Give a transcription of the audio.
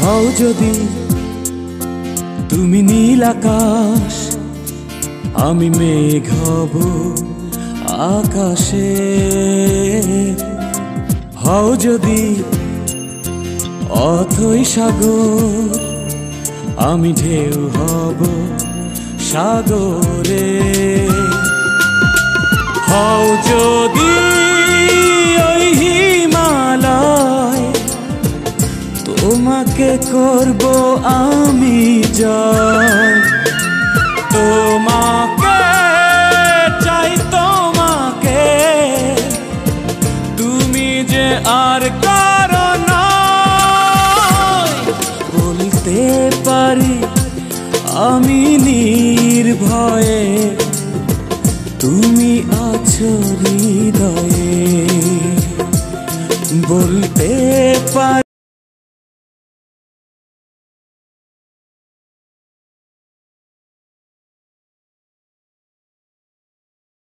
হও যদি তুমি নীল আকাশ, আমি মেঘ হব আকাশে। হও যদি অথই সাগর, আমি ঢেউ হব সাগরে। হও যদি ওই হিমালয়, তোমাকে করব আমি জয়। তোমাকে চাই, তোমাকে, তুমি যে আর কারো নয়। বলতে পারি আমি নির্ভয়ে, তুমি আছো হৃদয়ে। বলতে পারি